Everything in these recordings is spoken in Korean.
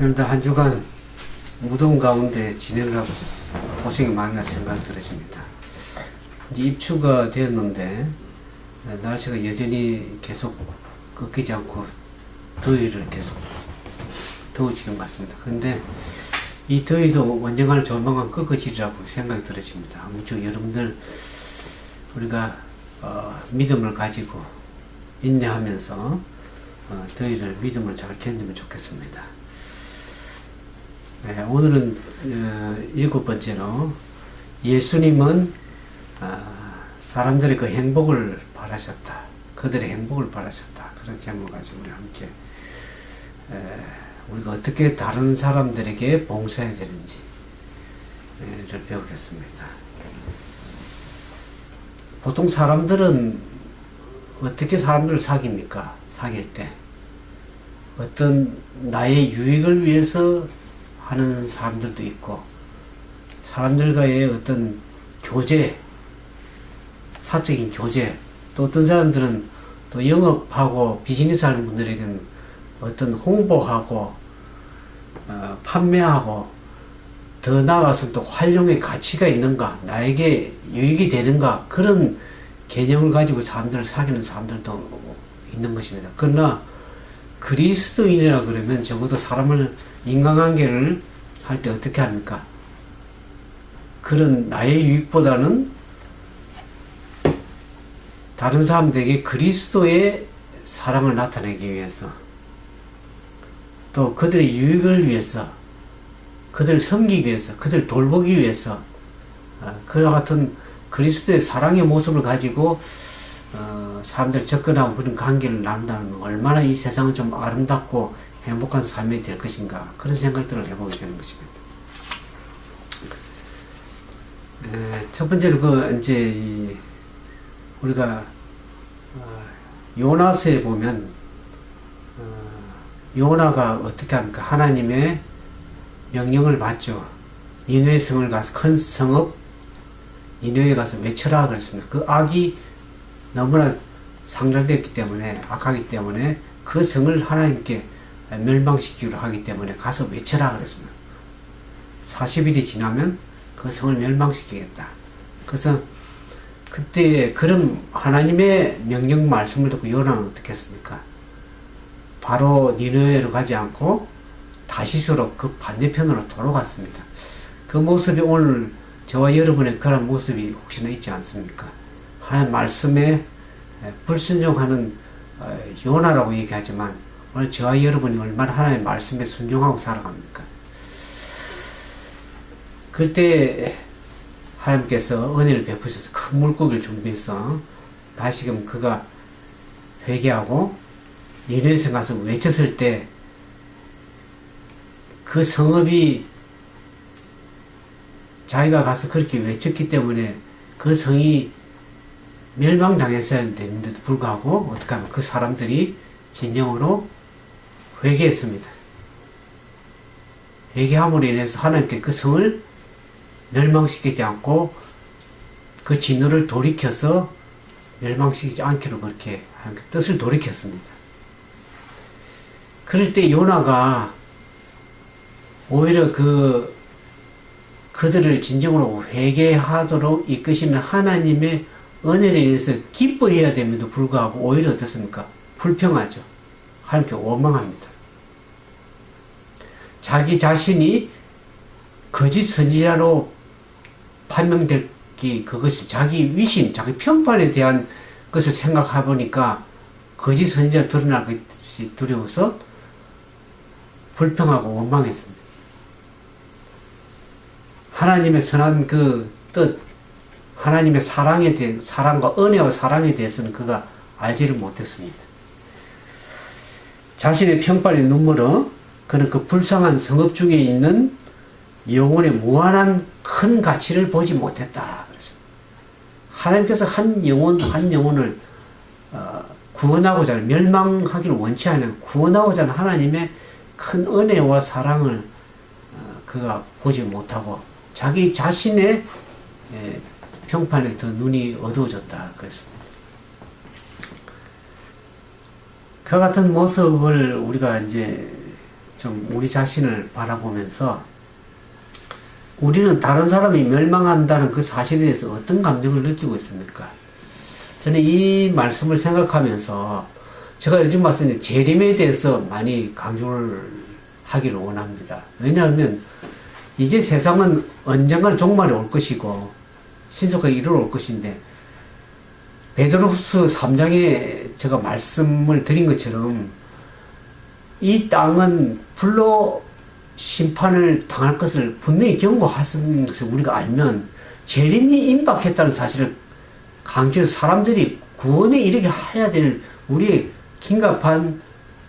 여러분들 한 주간 무더운 가운데 지내느라고 고생이 많으나 생각이 들어집니다. 이제 입추가 되었는데 날씨가 여전히 계속 꺾이지 않고 더위를 계속 더워지는 것 같습니다. 근데 이 더위도 언젠가는 조만간 꺾어지리라고 생각이 들어집니다. 아무쪼록 여러분들 우리가 믿음을 가지고 인내하면서 더위를 믿음을 잘 견디면 좋겠습니다. 네, 오늘은 7번째로 예수님은 사람들의 그 행복을 바라셨다. 그들의 행복을 바라셨다. 그런 제목을 가지고 우리 함께 우리가 어떻게 다른 사람들에게 봉사해야 되는지를 배우겠습니다. 보통 사람들은 어떻게 사람들을 사깁니까? 사귈 때 어떤 나의 유익을 위해서 하는 사람들도 있고, 사람들과의 어떤 교제, 사적인 교제, 또 어떤 사람들은 또 영업하고 비즈니스 하는 분들에게는 어떤 홍보하고 판매하고 더 나아가서 또 활용의 가치가 있는가, 나에게 유익이 되는가, 그런 개념을 가지고 사람들을 사귀는 사람들도 있는 것입니다. 그러나 그리스도인이라 그러면 적어도 사람을 인간관계를 할 때 어떻게 합니까? 그런 나의 유익보다는 다른 사람들에게 그리스도의 사랑을 나타내기 위해서, 또 그들의 유익을 위해서, 그들을 섬기기 위해서, 그들을 돌보기 위해서 그와 같은 그리스도의 사랑의 모습을 가지고 사람들 접근하고 그런 관계를 나눈다면 얼마나 이 세상은 좀 아름답고 행복한 삶이 될 것인가, 그런 생각들을 해보게 되는 것입니다. 첫 번째로 이제 우리가 요나서에 보면 요나가 어떻게 합니까? 하나님의 명령을 받죠. 니느웨 성을 가서, 큰 성읍 니느웨에 가서 외쳐라 그랬습니다. 그 악이 너무나 상달됐기 때문에, 악하기 때문에 그 성을 하나님께 멸망시키기로 하기 때문에 가서 외쳐라 그랬습니다. 40일이 지나면 그 성을 멸망시키겠다. 그래서 그때 그런 하나님의 명령 말씀을 듣고 요나는 어떻게 했습니까? 바로 니느웨로 가지 않고 다시스로 그 반대편으로 돌아갔습니다. 그 모습이 오늘 저와 여러분의 그런 모습이 혹시나 있지 않습니까? 하나님 말씀에 불순종하는 요나라고 얘기하지만 오늘 저와 여러분이 얼마나 하나님의 말씀에 순종하고 살아갑니까? 그때 하나님께서 은혜를 베푸셔서 큰 물고기를 준비해서 다시금 그가 회개하고 니느웨에 가서 외쳤을 때 그 성읍이 자기가 가서 그렇게 외쳤기 때문에 그 성이 멸망당했어야 되는데도 불구하고 어떻게 하면 그 사람들이 진정으로 회개했습니다. 회개함으로 인해서 하나님께 그 성을 멸망시키지 않고 그 진노를 돌이켜서 멸망시키지 않기로 그렇게 뜻을 돌이켰습니다. 그럴 때 요나가 오히려 그들을 진정으로 회개하도록 이끄시는 하나님의 은혜를 인해서 기뻐해야 됨에도 불구하고 오히려 어떻습니까? 불평하죠. 하나님께 원망합니다. 자기 자신이 거짓 선지자로 판명되기, 그것이 자기 위신, 자기 평판에 대한 것을 생각해 보니까 거짓 선지자 드러날 것이 두려워서 불평하고 원망했습니다. 하나님의 선한 그 뜻, 하나님의 사랑에 대해, 사랑과 은혜와 사랑에 대해서는 그가 알지를 못했습니다. 자신의 평판에 눈물어 그는 그 불쌍한 성읍 중에 있는 영혼의 무한한 큰 가치를 보지 못했다. 그래서 하나님께서 한 영혼을 구원하고자 하는, 멸망하기를 원치 않는 구원하고자 하는 하나님의 큰 은혜와 사랑을 그가 보지 못하고 자기 자신의 평판에 더 눈이 어두워졌다 그랬습니다. 그 같은 모습을 우리가 이제 좀 우리 자신을 바라보면서 우리는 다른 사람이 멸망한다는 그 사실에 대해서 어떤 감정을 느끼고 있습니까? 저는 이 말씀을 생각하면서 제가 요즘 와서 이제 재림에 대해서 많이 강조를 하기를 원합니다. 왜냐하면 이제 세상은 언젠가는 종말이 올 것이고 신속하게 이르러 것인데 베드로후서 3장에 제가 말씀을 드린 것처럼 이 땅은 불로 심판을 당할 것을 분명히 경고하는 것을 우리가 알면 재림이 임박했다는 사실을 강조해서 사람들이 구원에 이르게 해야 될 우리의 긴급한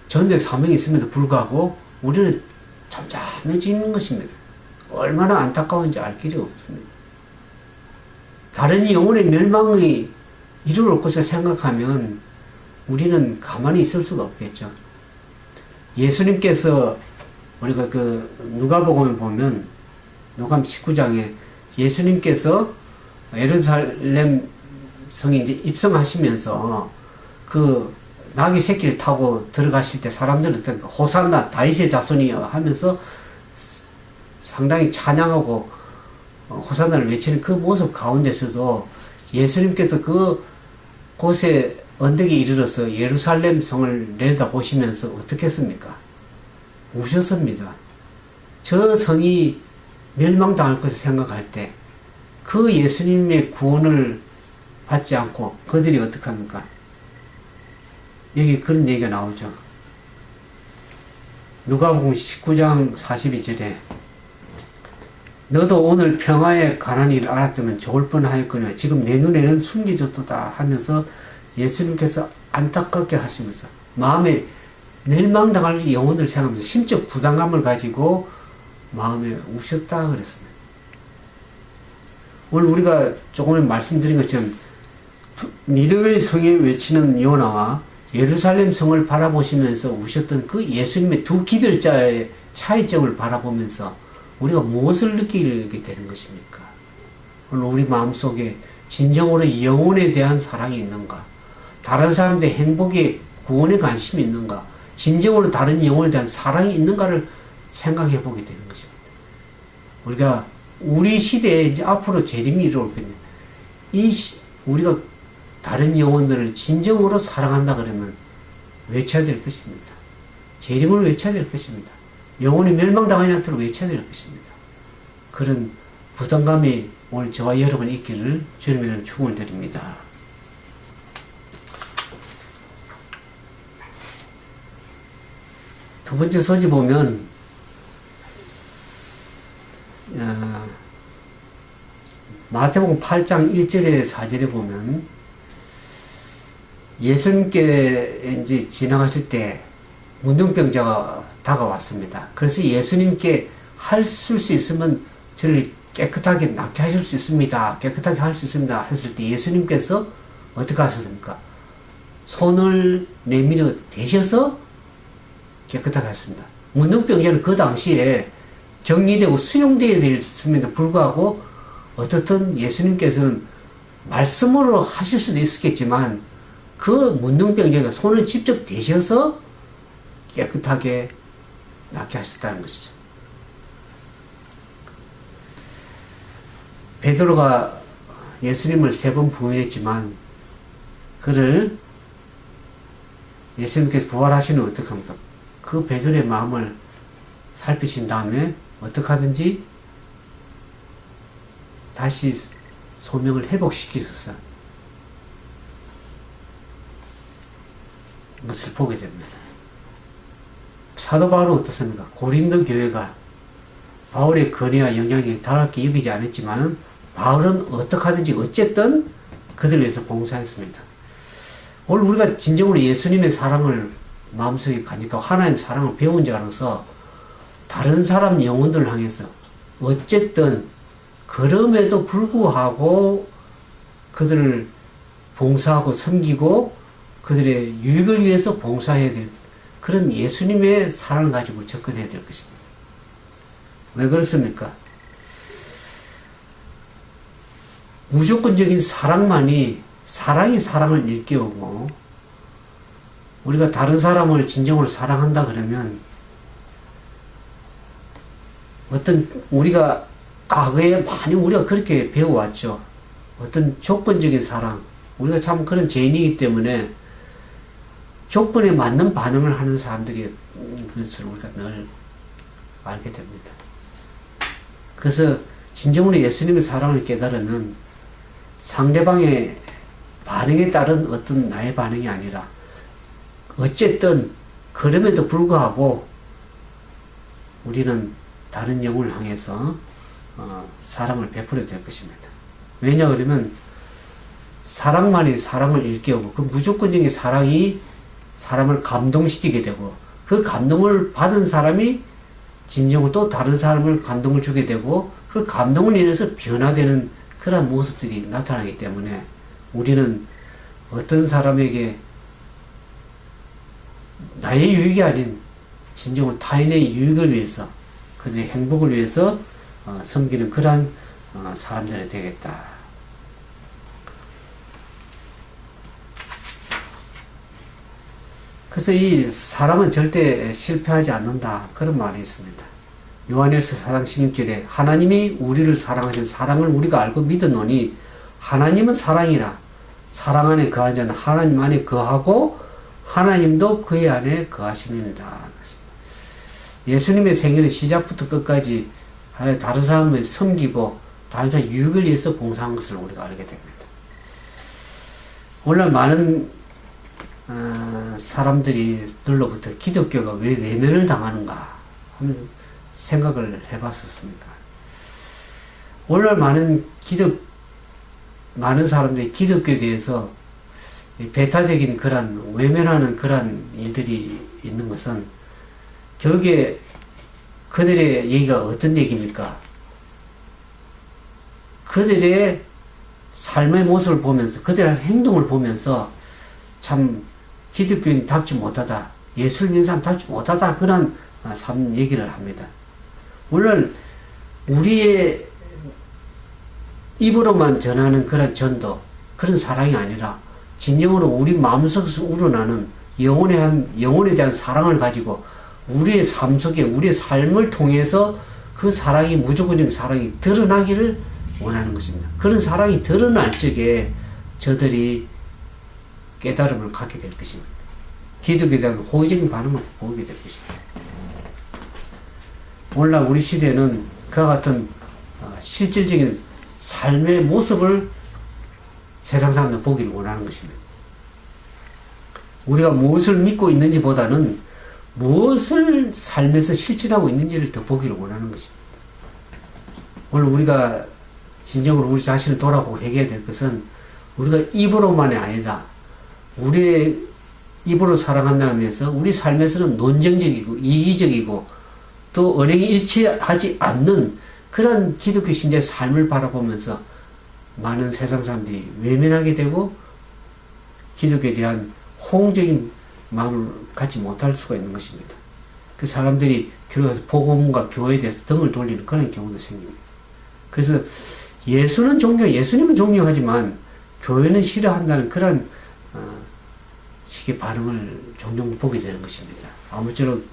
전도의 사명이 있음에도 불구하고 우리는 잠잠해지는 것입니다. 얼마나 안타까운지 알 길이 없습니다. 다른 영혼의 멸망이 이르러 것을 생각하면 우리는 가만히 있을 수가 없겠죠. 예수님께서 우리가 그 누가복음을 보면 누가복음 19장에 예수님께서 예루살렘 성에 이제 입성하시면서 그 나귀 새끼를 타고 들어가실 때 사람들은 어떤 호산나 다윗의 자손이여 하면서 상당히 찬양하고 호산나를 외치는 그 모습 가운데서도 예수님께서 그 곳에 언덕에 이르러서 예루살렘 성을 내려다보시면서 어떻게 했습니까? 우셨습니다. 저 성이 멸망당할 것을 생각할 때 그 예수님의 구원을 받지 않고 그들이 어떻게 합니까? 여기 그런 얘기가 나오죠. 누가복음 19장 42절에 너도 오늘 평화에 관한 일을 알았다면 좋을 뻔하였거니와 지금 내 눈에는 숨겨졌도다 하면서 예수님께서 안타깝게 하시면서 마음에 멸망당할 영혼을 생각하면서 심적 부담감을 가지고 마음에 우셨다 그랬습니다. 오늘 우리가 조금 말씀드린 것처럼 니느웨 성에 외치는 요나와 예루살렘 성을 바라보시면서 우셨던 그 예수님의 두 기별자의 차이점을 바라보면서 우리가 무엇을 느끼게 되는 것입니까? 오늘 우리 마음속에 진정으로 영혼에 대한 사랑이 있는가? 다른 사람들의 행복에 구원에 관심이 있는가? 진정으로 다른 영혼에 대한 사랑이 있는가를 생각해 보게 되는 것입니다. 우리가 우리 시대에 이제 앞으로 재림이 이루어올 건데 우리가 다른 영혼들을 진정으로 사랑한다 그러면 외쳐야 될 것입니다. 재림을 외쳐야 될 것입니다. 영혼이 멸망당하지 않도록 외쳐야 될 것입니다. 그런 부담감이 오늘 저와 여러분이 있기를 주님의 축원을 드립니다. 두 번째 소지 보면 마태복음 8장 1절에 4절에 보면 예수님께 이제 지나가실 때 문둥병자가 다가왔습니다. 그래서 예수님께 하실 수 있으면 저를 깨끗하게 낫게 하실 수 있습니다. 깨끗하게 할 수 있습니다. 했을 때 예수님께서 어떻게 하셨습니까? 손을 내밀어 대셔서 깨끗하게 했습니다. 문둥병자는 그 당시에 격리되고 수용되어야 됐음에도 불구하고 어떻든 예수님께서는 말씀으로 하실 수도 있었겠지만 그 문둥병자가 손을 직접 대셔서 깨끗하게 낫게 하셨다는 것이죠. 베드로가 예수님을 3번 부인했지만 그를 예수님께서 부활하시는 어떻게 합니까? 그 베드로의 마음을 살피신 다음에 어떻게 하든지 다시 소명을 회복시키셔서 것을 보게 됩니다. 사도 바울은 어떻습니까? 고린도 교회가 바울의 권위와 영향이 다르게 여기지 않았지만 바울은 어떻게 하든지 어쨌든 그들을 위해서 봉사했습니다. 오늘 우리가 진정으로 예수님의 사랑을 마음속에 가니까 하나님의 사랑을 배운 자로서 다른 사람 영혼들을 향해서 어쨌든 그럼에도 불구하고 그들을 봉사하고 섬기고 그들의 유익을 위해서 봉사해야 될 그런 예수님의 사랑을 가지고 접근해야 될 것입니다. 왜 그렇습니까? 무조건적인 사랑만이 사랑이 사랑을 일깨우고 우리가 다른 사람을 진정으로 사랑한다 그러면 우리가 과거에 많이 우리가 그렇게 배워왔죠. 어떤 조건적인 사랑. 우리가 참 그런 죄인이기 때문에 조건에 맞는 반응을 하는 사람들이 그것을 우리가 늘 알게 됩니다. 그래서 진정으로 예수님의 사랑을 깨달으면 상대방의 반응에 따른 어떤 나의 반응이 아니라 어쨌든 그럼에도 불구하고 우리는 다른 영혼을 향해서 사랑을 베풀어야 될 것입니다. 왜냐 그러면 사랑만이 사랑을 일깨우고 그 무조건적인 사랑이 사람을 감동시키게 되고 그 감동을 받은 사람이 진정으로 또 다른 사람을 감동을 주게 되고 그 감동을 인해서 변화되는 그런 모습들이 나타나기 때문에 우리는 어떤 사람에게 나의 유익이 아닌 진정으로 타인의 유익을 위해서 그들의 행복을 위해서 섬기는 그러한 사람들이 되겠다. 그래서 이 사람은 절대 실패하지 않는다. 그런 말이 있습니다. 요한일서 4장 16절에 하나님이 우리를 사랑하신 사랑을 우리가 알고 믿었노니 하나님은 사랑이라 사랑 안에 거하는 자는 하나님 안에 거하고 하나님도 그의 안에 거하시느니라. 예수님의 생애는 시작부터 끝까지 다른 사람을 섬기고 다른 사람의 유익을 위해서 봉사한 것을 우리가 알게 됩니다. 오늘날 많은 사람들이 늘로부터 기독교가 왜 외면을 당하는가 하면서 생각을 해봤었습니다. 오늘날 많은 사람들이 기독교에 대해서 배타적인 그런 외면하는 그런 일들이 있는 것은 결국에 그들의 얘기가 어떤 얘기입니까? 그들의 삶의 모습을 보면서 그들의 행동을 보면서 참 기독교인답지 못하다, 예수를 믿는 사람답지 못하다 그런 삶 얘기를 합니다. 물론 우리의 입으로만 전하는 그런 전도, 그런 사랑이 아니라 진정으로 우리 마음속에서 우러나는 영혼에 대한 사랑을 가지고 우리의 삶 속에 우리의 삶을 통해서 그 사랑이 무조건적인 사랑이 드러나기를 원하는 것입니다. 그런 사랑이 드러날 적에 저들이 깨달음을 갖게 될 것입니다. 기독교에 대한 호의적인 반응을 보이게 될 것입니다. 오늘날 우리 시대는 그와 같은 실질적인 삶의 모습을 세상 사람들 보기를 원하는 것입니다. 우리가 무엇을 믿고 있는지 보다는 무엇을 삶에서 실천하고 있는지를 더 보기를 원하는 것입니다. 오늘 우리가 진정으로 우리 자신을 돌아보고 회개해야 될 것은 우리가 입으로만이 아니라 우리의 입으로 살아간다면서 우리 삶에서는 논쟁적이고 이기적이고 또 언행이 일치하지 않는 그런 기독교 신자의 삶을 바라보면서 많은 세상 사람들이 외면하게 되고 기독교에 대한 호응적인 마음을 갖지 못할 수가 있는 것입니다. 그 사람들이 결국에서 복음과 교회에 대해서 등을 돌리는 그런 경우도 생깁니다. 그래서 예수님은 존경하지만 교회는 싫어한다는 그런 식의 반응을 종종 보게 되는 것입니다. 아무쪼록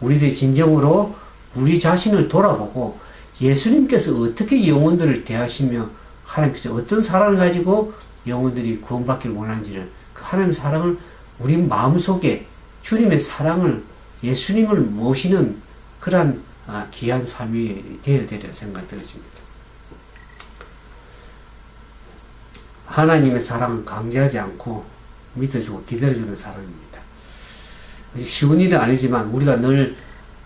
우리들이 진정으로 우리 자신을 돌아보고 예수님께서 어떻게 영혼들을 대하시며 하나님께서 어떤 사랑을 가지고 영혼들이 구원받기를 원하는지를 그 하나님의 사랑을 우리 마음속에 주님의 사랑을 예수님을 모시는 그러한 귀한 삶이 되어야 되리라 생각이 들어집니다. 하나님의 사랑은 강제하지 않고 믿어주고 기다려주는 사랑입니다. 쉬운 일은 아니지만 우리가 늘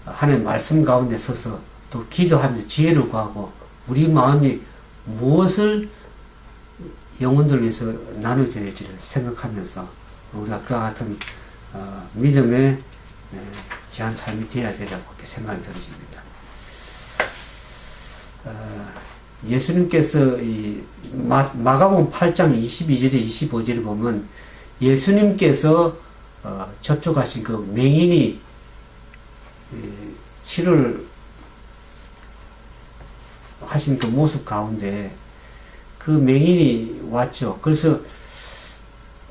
하나님의 말씀 가운데 서서 또 기도하면서 지혜를 구하고 우리 마음이 무엇을 영혼들을 위해서 나눠줘야 될지를 생각하면서 우리가 그와 같은 믿음의 귀한 삶이 되어야 되라고 그렇게 생각이 들어집니다. 예수님께서 이 마가복음 8장 22절에 25절에 보면 예수님께서 접촉하신 그 맹인이 치료를 하신 그 모습 가운데 그 맹인이 왔죠. 그래서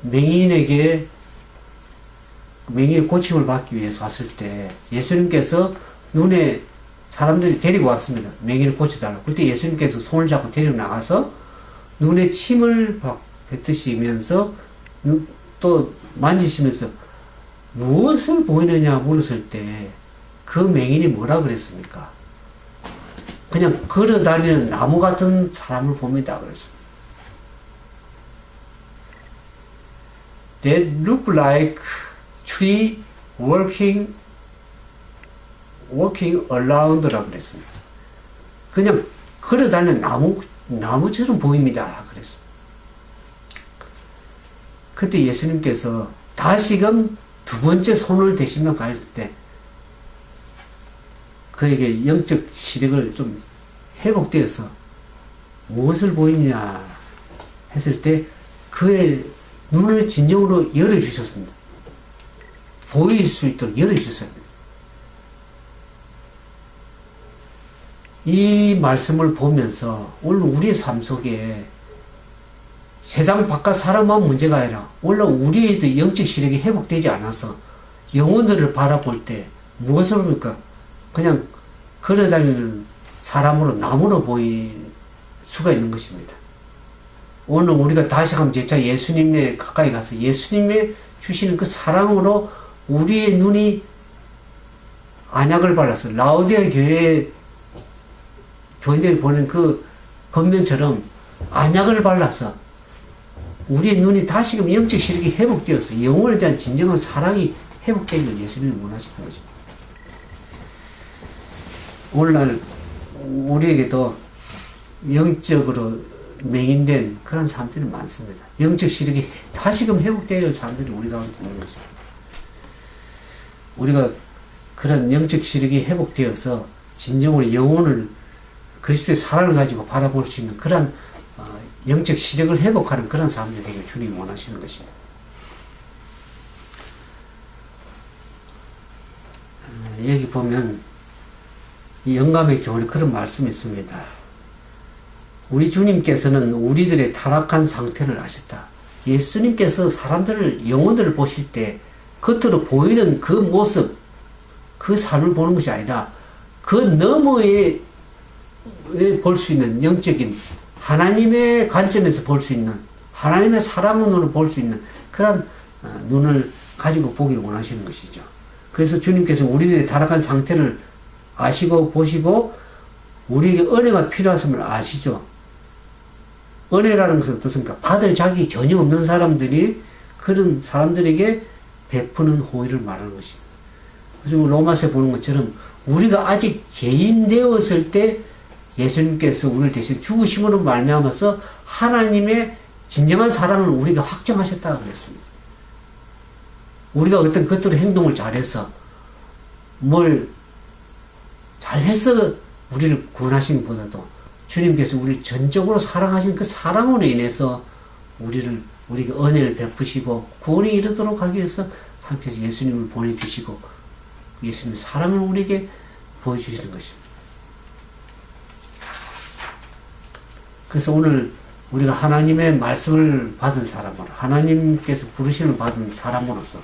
맹인이 고침을 받기 위해서 왔을 때 예수님께서 눈에 사람들이 데리고 왔습니다. 맹인을 고쳐달라고. 그때 예수님께서 손을 잡고 데리고 나가서 눈에 침을 뱉으시면서 또 만지시면서 무엇을 보이느냐 물었을 때 그 맹인이 뭐라 그랬습니까? 그냥 걸어다니는 나무 같은 사람을 봅니다. 그랬습니다. That look like tree walking around라고 그랬습니다. 그냥 걸어다니는 나무처럼 보입니다. 그랬습니다. 그때 예수님께서 다시금 두 번째 손을 대시며 갈 때 그에게 영적 시력을 좀 회복되어서 무엇을 보이냐 했을 때 그의 눈을 진정으로 열어주셨습니다. 보일 수 있도록 열어주셨습니다. 이 말씀을 보면서 오늘 우리의 삶 속에 세상 바깥 사람만 문제가 아니라 오늘 우리의 영적 시력이 회복되지 않아서 영혼들을 바라볼 때 무엇을 봅니까? 그냥 걸어다니는 사람으로 나무로 보일 수가 있는 것입니다. 오늘 우리가 다시 한번 재차 예수님에 가까이 가서 예수님의 주시는 그 사랑으로 우리의 눈이 안약을 발라서 라오디아 교회 교인들이 보는 그 겉면처럼 안약을 발라서 우리의 눈이 다시금 영적 시력이 회복되어서 영혼에 대한 진정한 사랑이 회복되기를 예수님이 원하시는 것입니다. 오늘날 우리에게도 영적으로 맹인된 그런 사람들이 많습니다. 영적 시력이 다시금 회복되어야 할 사람들이 우리 가운데 있는 것입니다. 우리가 그런 영적 시력이 회복되어서 진정으로 영혼을 그리스도의 사랑을 가지고 바라볼 수 있는 그런 영적 시력을 회복하는 그런 사람들이 되길 주님이 원하시는 것입니다. 여기 보면 이 영감의 교훈에 그런 말씀이 있습니다. 우리 주님께서는 우리들의 타락한 상태를 아셨다. 예수님께서 사람들을 영혼들을 보실 때 겉으로 보이는 그 모습, 그 삶을 보는 것이 아니라 그 너머에 볼 수 있는 영적인 하나님의 관점에서 볼 수 있는 하나님의 사랑으로 볼 수 있는 그런 눈을 가지고 보기를 원하시는 것이죠. 그래서 주님께서 우리들의 타락한 상태를 아시고 보시고 우리에게 은혜가 필요하심을 아시죠. 은혜라는 것은 어떻습니까? 받을 자격이 전혀 없는 사람들이 그런 사람들에게 베푸는 호의를 말하는 것입니다. 그래서 로마서에 보는 것처럼 우리가 아직 죄인 되었을 때 예수님께서 우리를 대신 죽으심으로 말미암아서 하나님의 진정한 사랑을 우리가 확정하셨다고 그랬습니다. 우리가 어떤 것들을 행동을 잘해서 뭘 잘해서 우리를 구원하신 것보다도 주님께서 우리를 전적으로 사랑하신 그 사랑으로 인해서 우리에게 은혜를 베푸시고 구원에 이르도록 하기 위해서 하나님께서 예수님을 보내주시고 예수님의 사랑을 우리에게 보여주시는 것입니다. 그래서 오늘 우리가 하나님의 말씀을 받은 사람으로 하나님께서 부르심을 받은 사람으로서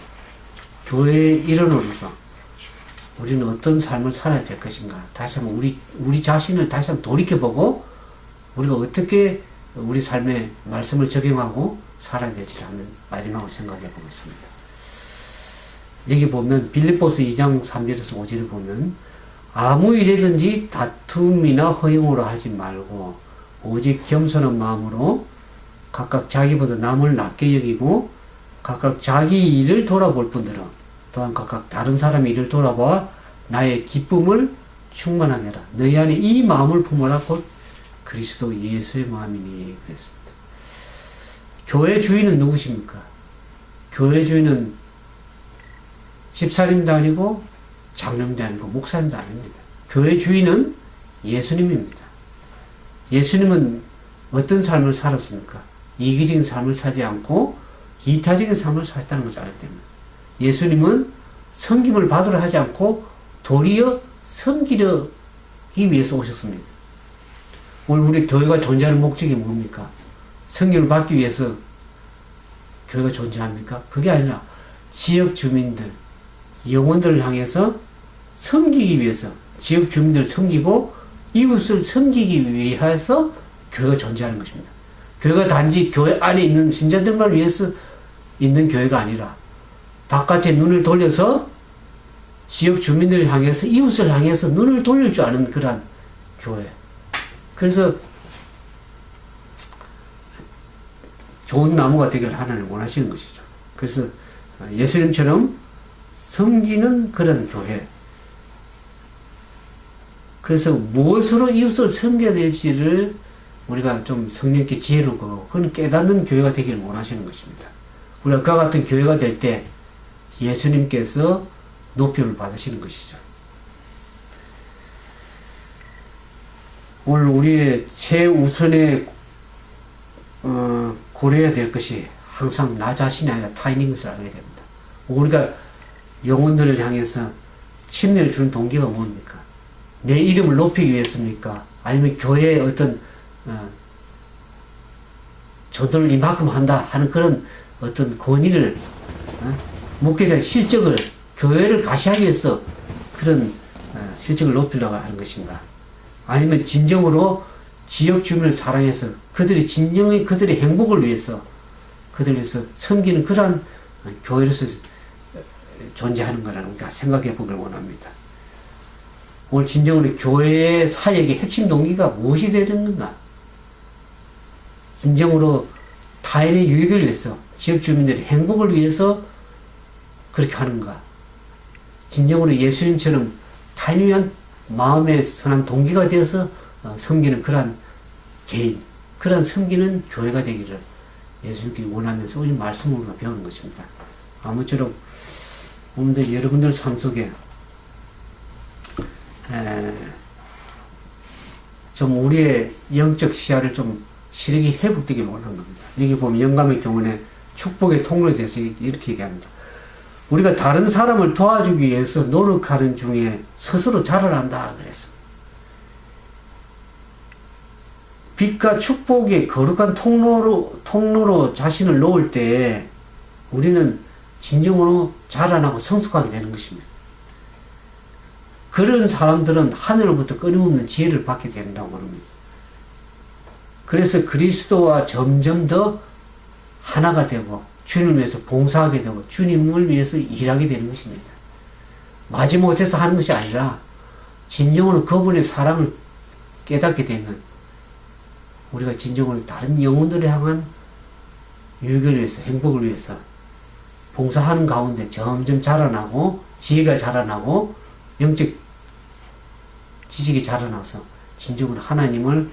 교회의 일원으로서 우리는 어떤 삶을 살아야 될 것인가 다시 한번 우리 자신을 다시 한번 돌이켜보고 우리가 어떻게 우리 삶에 말씀을 적용하고 살아야 될지를 한번 마지막으로 생각해 보겠습니다. 여기 보면 빌립보서 2장 3절에서 5절을 보면 아무 일이든지 다툼이나 허용으로 하지 말고 오직 겸손한 마음으로 각각 자기보다 남을 낮게 여기고 각각 자기 일을 돌아볼 뿐더러 또한 각각 다른 사람의 일을 돌아봐 나의 기쁨을 충만하게 하라. 너희 안에 이 마음을 품어라. 곧 그리스도 예수의 마음이니 그랬습니다. 교회 주인은 누구십니까? 교회 주인은 집사님도 아니고 장로님도 아니고 목사님도 아닙니다. 교회 주인은 예수님입니다. 예수님은 어떤 삶을 살았습니까? 이기적인 삶을 살지 않고 이타적인 삶을 살았다는 것을 알기 때문에 예수님은 섬김을 받으려 하지 않고 도리어 섬기려기 위해서 오셨습니다. 오늘 우리 교회가 존재하는 목적이 뭡니까? 섬김을 받기 위해서 교회가 존재합니까? 그게 아니라 지역 주민들, 영혼들을 향해서 섬기기 위해서 지역 주민들을 섬기고 이웃을 섬기기 위해서 교회가 존재하는 것입니다. 교회가 단지 교회 안에 있는 신자들만 위해서 있는 교회가 아니라 바깥에 눈을 돌려서 지역 주민들을 향해서 이웃을 향해서 눈을 돌릴 줄 아는 그러한 교회. 그래서 좋은 나무가 되기를 하나님 원하시는 것이죠. 그래서 예수님처럼 섬기는 그런 교회. 그래서 무엇으로 이웃을 섬겨야 될지를 우리가 좀 성령께 지혜롭고 그건 깨닫는 교회가 되기를 원하시는 것입니다. 우리가 그와 같은 교회가 될 때 예수님께서 높임을 받으시는 것이죠. 오늘 우리의 최우선에 고려해야 될 것이 항상 나 자신이 아니라 타인인 것을 알게 됩니다. 우리가 영혼들을 향해서 침례를 주는 동기가 뭡니까? 내 이름을 높이기 위해서입니까? 아니면 교회의 어떤 저들을 이만큼 한다 하는 그런 어떤 권위를 목회자의 실적을 교회를 가시하기 위해서 그런 실적을 높이려고 하는 것인가? 아니면 진정으로 지역 주민을 사랑해서 그들이 진정의 그들의 행복을 위해서 그들을 위해서 섬기는 그러한 교회로서 존재하는 거라는 우리가 생각해 보길 원합니다. 오늘 진정으로 교회의 사역의 핵심 동기가 무엇이 되는 건가? 진정으로 타인의 유익을 위해서 지역 주민들의 행복을 위해서 그렇게 하는가? 진정으로 예수님처럼 타인을 위한 마음의 선한 동기가 되어서 섬기는 그러한 개인, 그러한 섬기는 교회가 되기를 예수님께 원하면서 오늘 말씀으로 배우는 것입니다. 아무쪼록 오늘도 여러분들 삶 속에 좀 우리의 영적 시야를 좀 시력이 회복되기를 원하는 겁니다. 여기 보면 영감의 경우에 축복의 통로에 대해서 이렇게 얘기합니다. 우리가 다른 사람을 도와주기 위해서 노력하는 중에 스스로 자살한다 그랬습니다. 빛과 축복의 거룩한 통로로 자신을 놓을 때 우리는 진정으로 자라나고 성숙하게 되는 것입니다. 그런 사람들은 하늘로부터 끊임없는 지혜를 받게 된다고 합니다. 그래서 그리스도와 점점 더 하나가 되고 주님을 위해서 봉사하게 되고 주님을 위해서 일하게 되는 것입니다. 마지못해서 하는 것이 아니라 진정으로 그분의 사랑을 깨닫게 되면 우리가 진정으로 다른 영혼들을 향한 유익을 위해서 행복을 위해서 봉사하는 가운데 점점 자라나고 지혜가 자라나고 영적 지식이 자라나서 진정으로 하나님을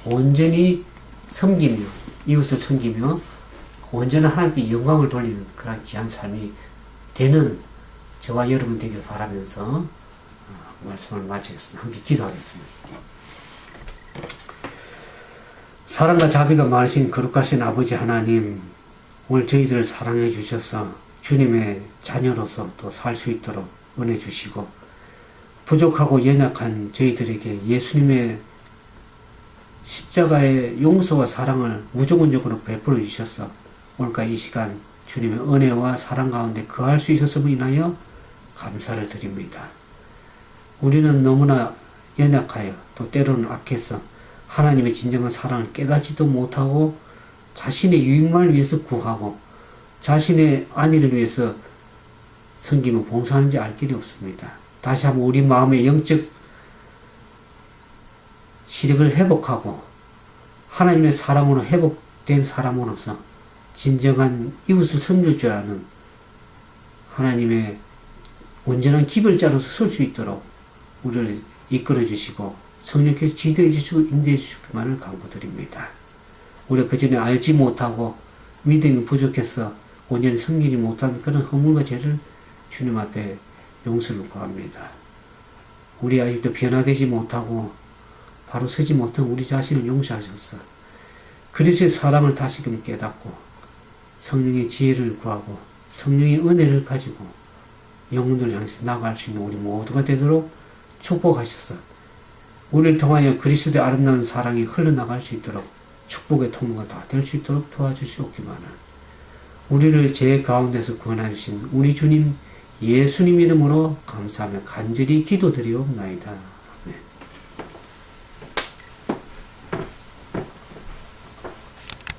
온전히 섬기며 이웃을 섬기며 온전한 하나님께 영광을 돌리는 그런 귀한 삶이 되는 저와 여러분 되길 바라면서 말씀을 마치겠습니다. 함께 기도하겠습니다. 사랑과 자비가 많으신 거룩하신 아버지 하나님, 오늘 저희들을 사랑해 주셔서 주님의 자녀로서 또 살 수 있도록 은혜 주시고 부족하고 연약한 저희들에게 예수님의 십자가의 용서와 사랑을 무조건적으로 베풀어 주셔서 오늘까지 이 시간 주님의 은혜와 사랑 가운데 거할 수 있었음을 인하여 감사를 드립니다. 우리는 너무나 연약하여 또 때로는 악해서 하나님의 진정한 사랑을 깨닫지도 못하고 자신의 유익만을 위해서 구하고 자신의 안위를 위해서 섬기며 봉사하는지 알 길이 없습니다. 다시 한번 우리 마음의 영적 시력을 회복하고 하나님의 사랑으로 회복된 사람으로서 진정한 이웃을 섬길 줄 아는 하나님의 온전한 기별자로서 설 수 있도록 우리를 이끌어 주시고 성령께서 지도해 주시고 인도해 주시기만을 간구드립니다. 우리가 그전에 알지 못하고 믿음이 부족해서 온전히 섬기지 못한 그런 허물과 죄를 주님 앞에 용서를 구합니다. 우리 아직도 변화되지 못하고 바로 서지 못한 우리 자신을 용서하셔서 그리스도의 사랑을 다시금 깨닫고 성령의 지혜를 구하고 성령의 은혜를 가지고 영혼들을 향해서 나아갈 수 있는 우리 모두가 되도록 축복하셔서 우리를 통하여 그리스도의 아름다운 사랑이 흘러나갈 수 있도록 축복의 통로가 다 될 수 있도록 도와주시옵기만을 우리를 죄 가운데서 구원해 주신 우리 주님 예수님 이름으로 감사하며 간절히 기도드리옵나이다.